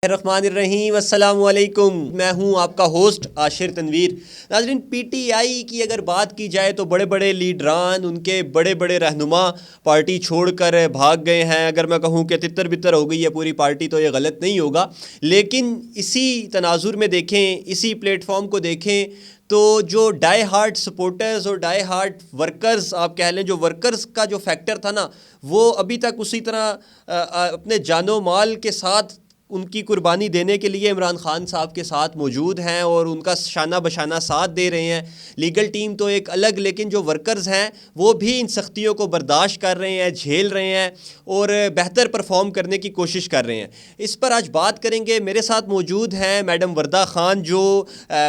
الرحمن الرحیم، السلام علیکم۔ میں ہوں آپ کا ہوسٹ عاشر تنویر۔ ناظرین، پی ٹی آئی کی اگر بات کی جائے تو بڑے بڑے لیڈران، ان کے بڑے بڑے رہنما پارٹی چھوڑ کر بھاگ گئے ہیں۔ اگر میں کہوں کہ تتر بتر ہو گئی ہے پوری پارٹی تو یہ غلط نہیں ہوگا، لیکن اسی تناظر میں دیکھیں، اسی پلیٹ فارم کو دیکھیں تو جو ڈائی ہارڈ سپورٹرز اور ڈائی ہارڈ ورکرز آپ کہہ لیں، جو ورکرز کا جو فیکٹر تھا نا، وہ ابھی تک اسی طرح اپنے جان و مال کے ساتھ ان کی قربانی دینے کے لیے عمران خان صاحب کے ساتھ موجود ہیں اور ان کا شانہ بشانہ ساتھ دے رہے ہیں۔ لیگل ٹیم تو ایک الگ، لیکن جو ورکرز ہیں وہ بھی ان سختیوں کو برداشت کر رہے ہیں، جھیل رہے ہیں اور بہتر پرفارم کرنے کی کوشش کر رہے ہیں۔ اس پر آج بات کریں گے۔ میرے ساتھ موجود ہیں میڈم وردہ خان، جو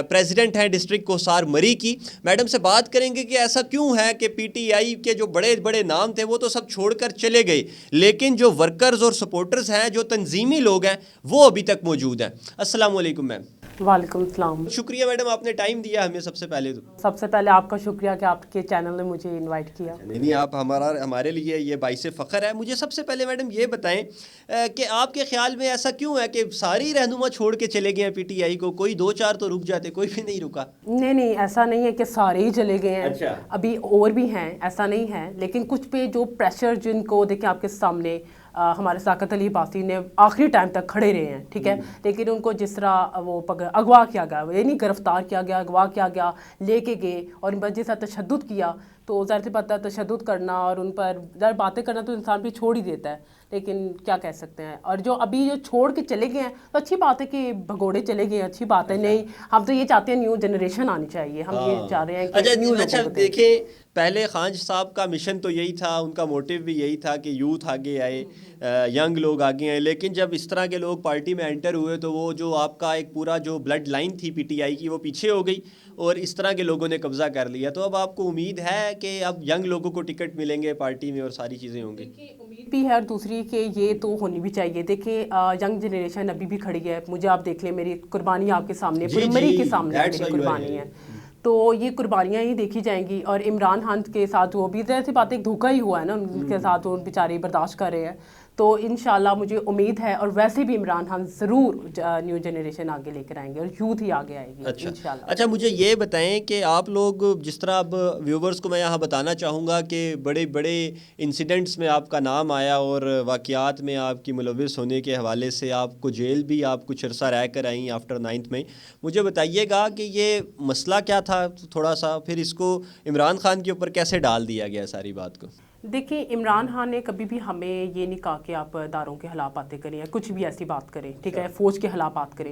پریزیڈنٹ ہیں ڈسٹرکٹ کوسار مری کی۔ میڈم سے بات کریں گے کہ ایسا کیوں ہے کہ پی ٹی آئی کے جو بڑے بڑے نام تھے وہ تو سب چھوڑ کر چلے گئے، لیکن جو ورکرز اور سپورٹرز ہیں، جو تنظیمی لوگ ہیں، وہ ابھی تک موجود ہیں۔ السلام علیکم میم۔ وعلیکم السلام۔ شکریہ میڈم، آپ نے ٹائم دیا ہمیں۔ سب سے پہلے آپ کا شکریہ کہ آپ کے چینل نے مجھے انوائٹ کیا۔ نہیں، آپ ہمارے لیے یہ باعث فخر ہے۔ مجھے سب سے پہلے میڈم یہ بتائیں کہ آپ کے خیال میں ایسا کیوں ہے کہ ساری رہنما چھوڑ کے چلے گئے ہیں پی ٹی آئی کو؟ کوئی دو چار تو رک جاتے، کوئی بھی نہیں رکا۔ نہیں، ایسا نہیں ہے کہ سارے ہی چلے گئے ہیں۔ اچھا، ابھی اور بھی ہیں، ایسا نہیں ہے، لیکن کچھ پہ جو پریشر جن کو دیکھیں آپ کے سامنے ہمارے ساقط علی عباسی نے آخری ٹائم تک کھڑے رہے ہیں، ٹھیک ہے، لیکن ان کو جس طرح وہ اغوا کیا گیا، یعنی گرفتار کیا گیا، اغوا کیا گیا، لے کے گئے اور ان پر جس طرح تشدد کیا، تو ظاہر سی بات ہے تشدد کرنا اور ان پر ظاہر باتیں کرنا تو انسان بھی چھوڑ ہی دیتا ہے، لیکن کیا کہہ سکتے ہیں۔ اور جو ابھی جو چھوڑ کے چلے گئے ہیں تو اچھی بات ہے کہ بھگوڑے چلے گئے ہیں، اچھی بات ہے۔ نہیں، ہم تو یہ چاہتے ہیں نیو جنریشن آنی چاہیے، ہم یہ چاہ رہے ہیں کہ نیو لوگوں کو دیکھیں، پہلے خان صاحب کا مشن تو یہی تھا، ان کا موٹیو بھی یہی تھا کہ یوتھ آگے آئے، ینگ لوگ آگے آئے، لیکن جب اس طرح کے لوگ پارٹی میں انٹر ہوئے تو وہ جو آپ کا ایک پورا جو بلڈ لائن تھی پی ٹی آئی کی، وہ پیچھے ہو گئی اور اس طرح کے لوگوں نے قبضہ کر لیا۔ تو اب آپ کو امید ہے کہ اب ینگ لوگوں کو ٹکٹ ملیں گے پارٹی میں اور ساری چیزیں ہوں گی؟ امید بھی ہے، اور دوسری کہ یہ تو ہونی بھی چاہیے۔ دیکھیں ینگ جنریشن ابھی بھی کھڑی ہے، مجھے آپ دیکھ لیں، میری قربانی آپ کے سامنے، پوری مری کے سامنے میری قربانی ہے، تو یہ قربانیاں ہی دیکھی جائیں گی۔ اور عمران خان کے ساتھ وہ بھی ظاہر سی بات ایک دھوکہ ہی ہوا ہے نا، ان کے ساتھ وہ بیچارے برداشت کر رہے ہیں، تو انشاءاللہ مجھے امید ہے۔ اور ویسے بھی عمران خان ضرور نیو جنریشن آگے لے کر آئیں گے اور یوتھ ہی آگے آئے گی انشاءاللہ۔ اچھا، مجھے یہ بتائیں کہ آپ لوگ جس طرح اب ویورز کو میں یہاں بتانا چاہوں گا کہ بڑے بڑے انسیڈنٹس میں آپ کا نام آیا اور واقعات میں آپ کی ملوث ہونے کے حوالے سے آپ کو جیل بھی آپ کچھ عرصہ رہ کر آئیں آفٹر 9th میں۔ مجھے بتائیے گا کہ یہ مسئلہ کیا تھا تھوڑا سا، پھر اس کو عمران خان کے اوپر کیسے ڈال دیا گیا ساری بات کو؟ دیکھیں، عمران خان نے کبھی بھی ہمیں یہ نہیں کہا کہ آپ داروں کے خلاف باتیں کریں یا کچھ بھی ایسی بات کریں، ٹھیک ہے، فوج کے خلاف بات کریں۔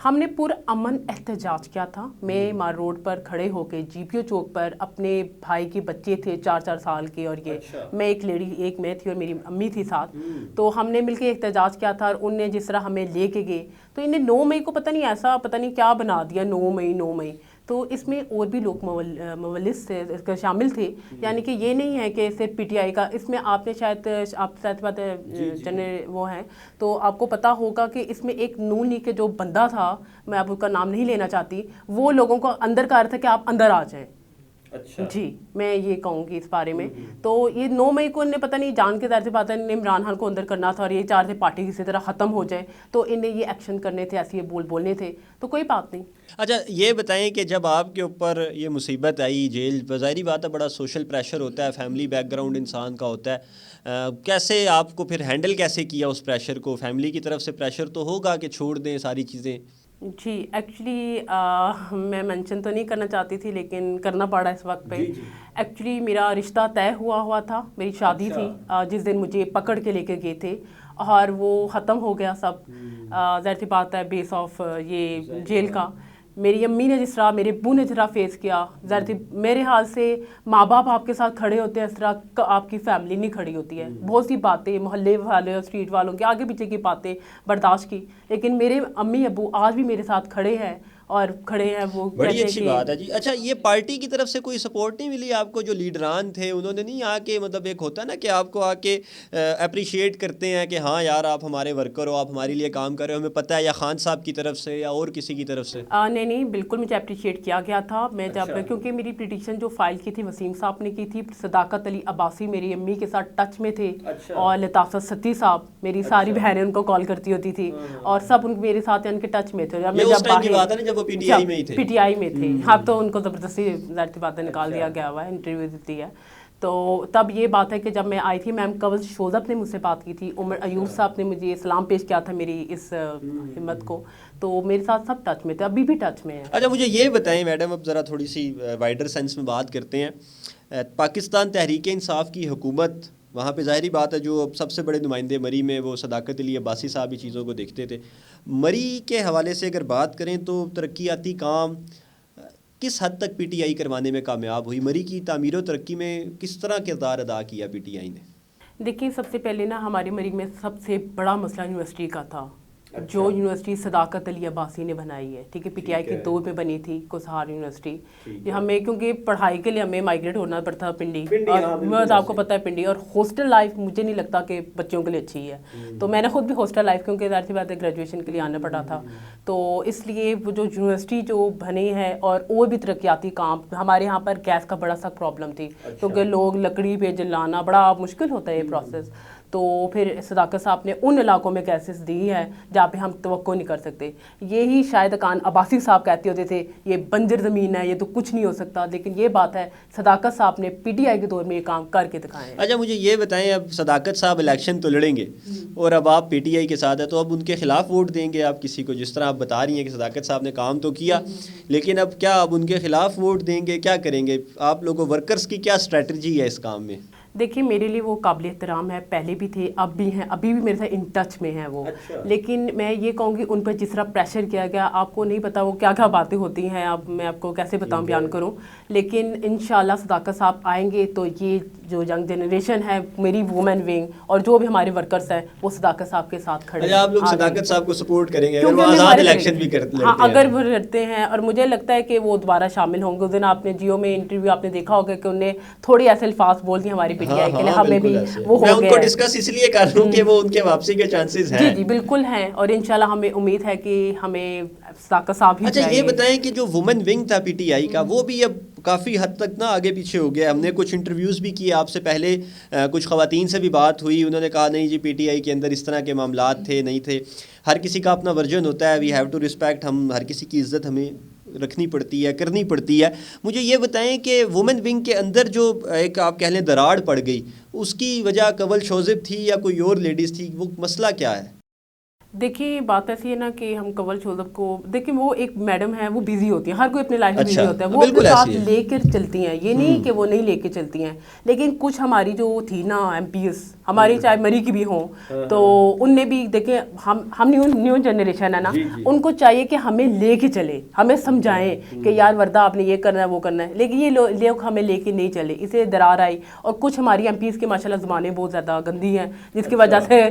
ہم نے امن احتجاج کیا تھا۔ میں مار روڈ پر کھڑے ہو کے جی پی او چوک پر، اپنے بھائی کے بچے تھے 4 سال کے، اور یہ میں ایک لیڈی، ایک میں تھی اور میری امی تھی ساتھ، تو ہم نے مل کے احتجاج کیا تھا۔ اور ان نے جس طرح ہمیں لے کے گئے، تو انہیں 9 مئی کو پتہ نہیں ایسا پتہ نہیں کیا بنا دیا، 9 مئی، تو اس میں اور بھی لوگ مولس شامل تھے، یعنی کہ یہ نہیں ہے کہ صرف پی ٹی آئی کا۔ اس میں آپ نے شاید آپ ساتھ بات وہ ہیں تو آپ کو پتہ ہوگا کہ اس میں ایک نون لیگ کے جو بندہ تھا، میں آپ کا نام نہیں لینا چاہتی، وہ لوگوں کو اندر کہا رہا تھا کہ آپ اندر آ جائیں۔ جی، میں یہ کہوں گی اس بارے میں۔ تو یہ 9 مئی کو انہیں پتہ نہیں جان کے ظاہر سی بات ہے انہیں عمران خان کو اندر کرنا تھا اور یہ چاہ رہے تھے پارٹی کسی طرح ختم ہو جائے، تو انہیں یہ ایکشن کرنے تھے، ایسے یہ بولنے تھے، تو کوئی بات نہیں۔ اچھا، یہ بتائیں کہ جب آپ کے اوپر یہ مصیبت آئی، جیل، ظاہری بات ہے بڑا سوشل پریشر ہوتا ہے، فیملی بیک گراؤنڈ انسان کا ہوتا ہے، کیسے آپ کو پھر ہینڈل کیسے کیا اس پریشر کو؟ فیملی کی طرف سے پریشر تو ہوگا کہ چھوڑ دیں ساری چیزیں؟ جی، ایکچولی میں مینشن تو نہیں کرنا چاہتی تھی لیکن کرنا پڑا اس وقت پہ۔ ایکچولی میرا رشتہ طے ہوا تھا، میری شادی تھی جس دن مجھے پکڑ کے لے کے گئے تھے، اور وہ ختم ہو گیا سب، ظاہر سی بات ہے بیس آف یہ جیل کا۔ میری امی نے جس طرح، میرے ابو نے جس طرح فیس کیا، ظاہر سی میرے حال سے ماں باپ آپ کے ساتھ کھڑے ہوتے ہیں، اس طرح آپ کی فیملی نہیں کھڑی ہوتی ہے۔ بہت سی باتیں محلے والے اور اسٹریٹ والوں کے آگے پیچھے کی باتیں برداشت کی، لیکن میرے امی ابو آج بھی میرے ساتھ کھڑے ہیں اور کھڑے ہیں وہ بڑی اچھی بات ہے جی. اچھا یہ پارٹی کی طرف سے کوئی سپورٹ نہیں ملی آپ کو؟ جو لیڈران تھے انہوں نے نہیں آ کے مطلب ایک ہوتا ہے نا کہ آپ کو آ کے اپریشیٹ کرتے ہیں کہ ہاں یار آپ ہمارے ورکر ہو, آپ ہمارے لیے کام کر رہے ہو, ہمیں پتہ ہے, یا خان صاحب کی طرف سے یا اور کسی کی طرف سے؟ نہیں بالکل مجھے اپریشیٹ کیا گیا تھا. میں جب کیونکہ میری پٹیشن جو فائل کی تھی وسیم صاحب نے کی تھی, صداقت علی عباسی میری امی کے ساتھ ٹچ میں تھے, اور لطافت ستی صاحب میری ساری بہنیں ان کو کال کرتی ہوتی تھی, اور سب ان میرے ساتھ ان کے ٹچ میں تھے. جب وہ پی ٹی آئی میں تھے اب تو ان کو زبردستی ظاہر سی باتیں نکال دیا گیا ہوا ہے, انٹرویو دیتی ہے. تو تب یہ بات ہے کہ جب میں آئی تھی میم کنول شوذب نے مجھ سے بات کی تھی, عمر ایوب صاحب نے مجھے سلام پیش کیا تھا میری اس ہمت کو, تو میرے ساتھ سب ٹچ میں تھے, ابھی بھی ٹچ میں ہیں. اچھا مجھے یہ بتائیں میڈم, اب ذرا تھوڑی سی وائڈر سینس میں بات کرتے ہیں. پاکستان تحریک انصاف کی حکومت, وہاں پہ ظاہری بات ہے جو سب سے بڑے نمائندے مری میں وہ صداقت علی عباسی صاحب ہی چیزوں کو دیکھتے تھے. مری کے حوالے سے اگر بات کریں تو ترقیاتی کام کس حد تک پی ٹی آئی کروانے میں کامیاب ہوئی؟ مری کی تعمیر و ترقی میں کس طرح کردار ادا کیا پی ٹی آئی نے؟ دیکھیں سب سے پہلے نا ہماری مری میں سب سے بڑا مسئلہ یونیورسٹی کا تھا, جو یونیورسٹی صداقت علی عباسی نے بنائی ہے. ٹھیک ہے, پی ٹی آئی کے دور میں بنی تھی کوسہار یونیورسٹی. ہمیں کیونکہ پڑھائی کے لیے ہمیں مائگریٹ ہونا پڑتا پنڈی, اور آپ کو پتہ ہے پنڈی, اور ہاسٹل لائف مجھے نہیں لگتا کہ بچوں کے لیے اچھی ہے. تو میں نے خود بھی ہاسٹل لائف, کیونکہ ظاہر سی بات ہے گریجویشن کے لیے آنا پڑا تھا, تو اس لیے وہ جو یونیورسٹی جو بنی ہے, اور بھی ترقیاتی کام. ہمارے یہاں پر گیس کا بڑا سخت پرابلم تھی, کیونکہ لوگ لکڑی پہ جلانا بڑا مشکل ہوتا ہے یہ پروسیس. تو پھر صداقت صاحب نے ان علاقوں میں گیسز دی ہیں جہاں پہ ہم توقع نہیں کر سکتے. یہی شاید خان عباسی صاحب کہتے ہوتے تھے یہ بنجر زمین ہے, یہ تو کچھ نہیں ہو سکتا, لیکن یہ بات ہے صداقت صاحب نے پی ٹی آئی کے دور میں یہ کام کر کے دکھائے ہیں. اچھا مجھے یہ بتائیں, اب صداقت صاحب الیکشن تو لڑیں گے اور اب آپ پی ٹی آئی کے ساتھ ہیں, تو اب ان کے خلاف ووٹ دیں گے آپ کسی کو؟ جس طرح آپ بتا رہی ہیں کہ صداقت صاحب نے کام تو کیا, لیکن اب کیا اب ان کے خلاف ووٹ دیں گے, کیا کریں گے آپ لوگوں ورکرز کی کیا اسٹریٹجی ہے اس کام میں؟ دیکھیے میرے لیے وہ قابل احترام ہے, پہلے بھی تھے اب بھی ہیں, ابھی بھی میرے ساتھ ان ٹچ میں ہیں وہ. لیکن میں یہ کہوں گی ان پر جس طرح پریشر کیا گیا, آپ کو نہیں پتا وہ کیا کیا باتیں ہوتی ہیں, اب میں آپ کو کیسے بتاؤں, بیان کروں. لیکن انشاءاللہ صداقت صاحب آئیں گے تو یہ جو ینگ جنریشن ہے, میری وومن ونگ اور جو بھی ہمارے ورکرز ہیں وہ صداقت صاحب کے ساتھ کھڑے ہیں. آپ لوگ صداقت صاحب کو سپورٹ کریں گے اگر وہ آزاد الیکشن بھی کرتے ہیں؟ ہاں اگر وہ لڑتے ہیں, اور مجھے لگتا ہے کہ وہ دوبارہ شامل ہوں گے. اس دن آپ نے جیو میں انٹرویو آپ نے دیکھا ہوگا کہ انہیں تھوڑی ایسے الفاظ بول دی ہماری پی ٹی آئی کے لیے, ہمیں بھی وہ ہو گیا. میں ان کو ڈسکس اس لیے کر رہا ہوں کہ وہ ان کے واپسی کے چانسز ہیں. جی جی بالکل ہیں, اور انشاءاللہ ہمیں امید ہے کہ ہمیں صداقت صاحب ہی. اچھا یہ بتائیں کہ جو وومن ونگ تھا پی ٹی آئی کا, وہ بھی اب کافی حد تک نا آگے پیچھے ہو گیا. ہم نے کچھ انٹرویوز بھی کیے آپ سے پہلے, کچھ خواتین سے بھی بات ہوئی, انہوں نے کہا نہیں جی پی ٹی آئی کے اندر اس طرح کے معاملات تھے نہیں تھے. ہر کسی کا اپنا ورژن ہوتا ہے, وی ہیو ٹو رسپیکٹ, ہم ہر کسی کی عزت ہمیں رکھنی پڑتی ہے, کرنی پڑتی ہے. مجھے یہ بتائیں کہ وومن ونگ کے اندر جو ایک آپ کہہ لیں دراڑ پڑ گئی, اس کی وجہ کنول شوذب تھی یا کوئی اور لیڈیز تھی, وہ مسئلہ کیا ہے؟ دیکھیں بات ایسی ہے نا کہ ہم کنول شوذب کو دیکھیں, وہ ایک میڈم ہے, وہ بیزی ہوتی ہیں, ہر کوئی اپنی لائف میں بیزی ہوتا ہے, وہ اپنے ساتھ لے کر چلتی ہیں, یہ نہیں کہ وہ نہیں لے کے چلتی ہیں. لیکن کچھ ہماری جو تھی نا ایم پی ایس ہماری, چاہے مری کی بھی ہوں, تو ان نے بھی دیکھیں ہم نیو جنریشن ہے نا, ان کو چاہیے کہ ہمیں لے کے چلے, ہمیں سمجھائیں کہ یار وردہ آپ نے یہ کرنا ہے وہ کرنا ہے. لیکن یہ لوگ ہمیں لے کے نہیں چلے, اسے درار آئی. اور کچھ ہماری ایم پی ایس کی ماشاءاللہ زبانیں بہت زیادہ گندی ہیں, جس کی وجہ سے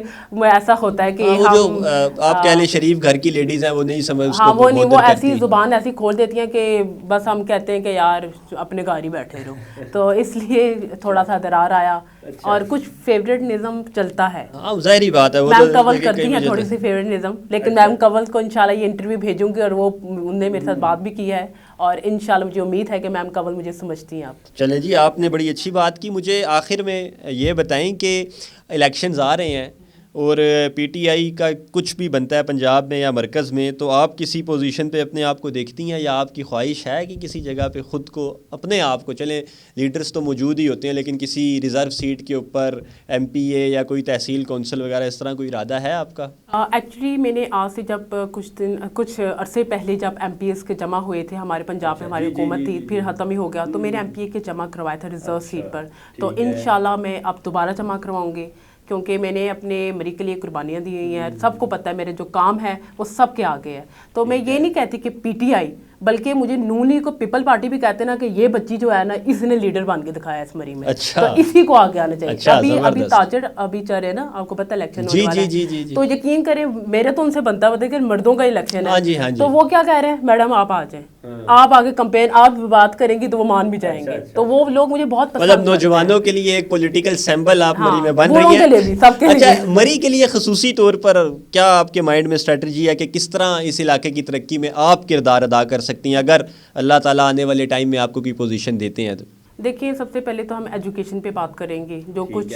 ایسا ہوتا ہے کہ ہم آپ کہہ لیں شریف گھر کی لیڈیز ہیں, وہ نہیں سمجھ, ہاں وہ نہیں, وہ ایسی زبان ایسی کھول دیتی ہیں کہ بس ہم کہتے ہیں کہ یار اپنے گھر ہی بیٹھے رہو. تو اس لیے تھوڑا سا درار آیا, اور کچھ فیوریٹنزم چلتا ہے. ہاں ظاہری بات ہے, میم کنول کرتی ہیں تھوڑی سی فیوریٹنزم, لیکن میم کنول کو انشاءاللہ یہ انٹرویو بھیجوں گی, اور وہ انہوں نے میرے ساتھ بات بھی کی ہے, اور انشاءاللہ مجھے امید ہے کہ میم کنول مجھے سمجھتی ہیں. آپ چلیں جی, آپ نے بڑی اچھی بات کی. مجھے آخر میں یہ بتائیں کہ الیکشنز آ رہے ہیں اور پی ٹی آئی کا کچھ بھی بنتا ہے پنجاب میں یا مرکز میں, تو آپ کسی پوزیشن پہ اپنے آپ کو دیکھتی ہیں, یا آپ کی خواہش ہے کہ کسی جگہ پہ خود کو اپنے آپ کو, چلیں لیڈرز تو موجود ہی ہوتے ہیں, لیکن کسی ریزرو سیٹ کے اوپر ایم پی اے یا کوئی تحصیل کونسل وغیرہ اس طرح کوئی ارادہ ہے آپ کا؟ ایکچولی میں نے آج سے جب کچھ عرصے پہلے جب ایم پی ایس کے جمع ہوئے تھے ہمارے پنجاب میں, ہماری حکومت تھی, پھر ختم ہی ہو گیا, تو میرے ایم پی اے کے جمع کروایا تھا ریزرو سیٹ پر. تو انشاءاللہ میں اب دوبارہ جمع کرواؤں گی, کیونکہ میں نے اپنے مری کے لیے قربانیاں دی ہوئی ہیں. سب کو پتہ ہے میرے جو کام ہے وہ سب کے آگے ہے. تو میں یہ نہیں کہتی کہ پی ٹی آئی بلکہ مجھے نون لیگ کو پیپل پارٹی بھی کہتے ہیں نا کہ یہ بچی جو ہے نا اس نے لیڈر بن کے دکھایا اس مری میں, اچھا, تو اسی کو آگے آنا چاہیے. اچھا, ابھی تاجر ابھی چل رہے نا, آپ کو پتہ الیکشن ہونے والا ہے, جی, تو یقین کریں میرے تو ان سے بنتا ہے کہ مردوں کا الیکشن ہاں جی, ہے, تو وہ کیا کہہ رہے ہیں میڈم آپ آ جائیں, آپ آگے کمپین آپ بات کریں گی تو وہ مان بھی جائیں گے. تو وہ لوگ مجھے بہت پسند, مطلب نوجوانوں کے لیے ایک پولیٹیکل سمبل آپ مری میں بن رہی بوڑھوں کے لیے ہیں. بھی, سب کے لیے. اچھا, مری کے لیے خصوصی طور پر کیا آپ کے مائنڈ میں اسٹریٹجی ہے کہ کس طرح اس علاقے کی ترقی میں آپ کردار ادا کر سکتی ہیں اگر اللہ تعالیٰ آنے والے ٹائم میں آپ کو کوئی پوزیشن دیتے ہیں تو؟ دیکھیے سب سے پہلے تو ہم ایجوکیشن پہ بات کریں گے, جو کچھ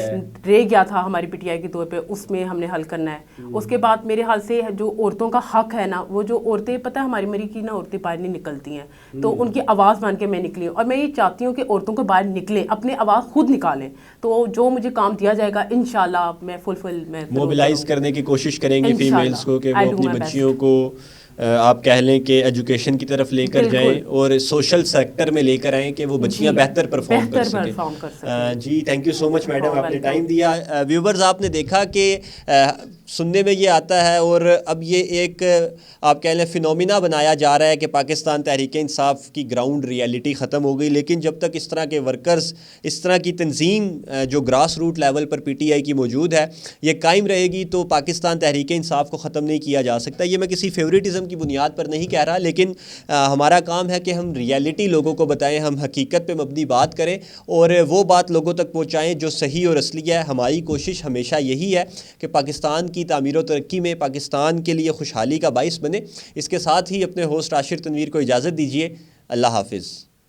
رہ گیا تھا ہماری پی ٹی آئی کے طور پہ اس میں ہم نے حل کرنا ہے. اس کے بعد میرے حال سے جو عورتوں کا حق ہے نا, وہ جو عورتیں پتہ ہے ہماری مری کی نا عورتیں باہر نہیں نکلتی ہیں, تو ان کی آواز بن کے میں نکلی ہوں, اور میں یہ چاہتی ہوں کہ عورتوں کو باہر نکلیں, اپنے آواز خود نکالیں. تو جو مجھے کام دیا جائے گا انشاءاللہ میں میں موبلائز کرنے کی کوشش کریں گی فیمیلز کو کہ وہ اپنی بچیوں کو آپ کہہ لیں کہ ایجوکیشن کی طرف لے کر جائیں اور سوشل سیکٹر میں لے کر آئیں کہ وہ بچیاں بہتر پرفارم کر سکیں. جی thank you so much madam, آپ نے ٹائم دیا. ویورز آپ نے دیکھا کہ سننے میں یہ آتا ہے اور اب یہ ایک آپ کہہ لیں فینومینا بنایا جا رہا ہے کہ پاکستان تحریک انصاف کی گراؤنڈ ریئلٹی ختم ہو گئی, لیکن جب تک اس طرح کے ورکرز, اس طرح کی تنظیم جو گراس روٹ لیول پر پی ٹی آئی کی موجود ہے یہ قائم رہے گی تو پاکستان تحریک انصاف کو ختم نہیں کیا جا سکتا. یہ میں کسی فیوریٹزم کی بنیاد پر نہیں کہہ رہا, لیکن ہمارا کام ہے کہ ہم ریئلٹی لوگوں کو بتائیں, ہم حقیقت پہ مبنی بات کریں اور وہ بات لوگوں تک پہنچائیں جو صحیح اور اصلی ہے. ہماری کوشش ہمیشہ یہی ہے کہ پاکستان کی تعمیر و ترقی میں پاکستان کے لیے خوشحالی کا باعث بنے. اس کے ساتھ ہی اپنے ہوسٹ عاشر تنویر کو اجازت دیجیے. اللہ حافظ.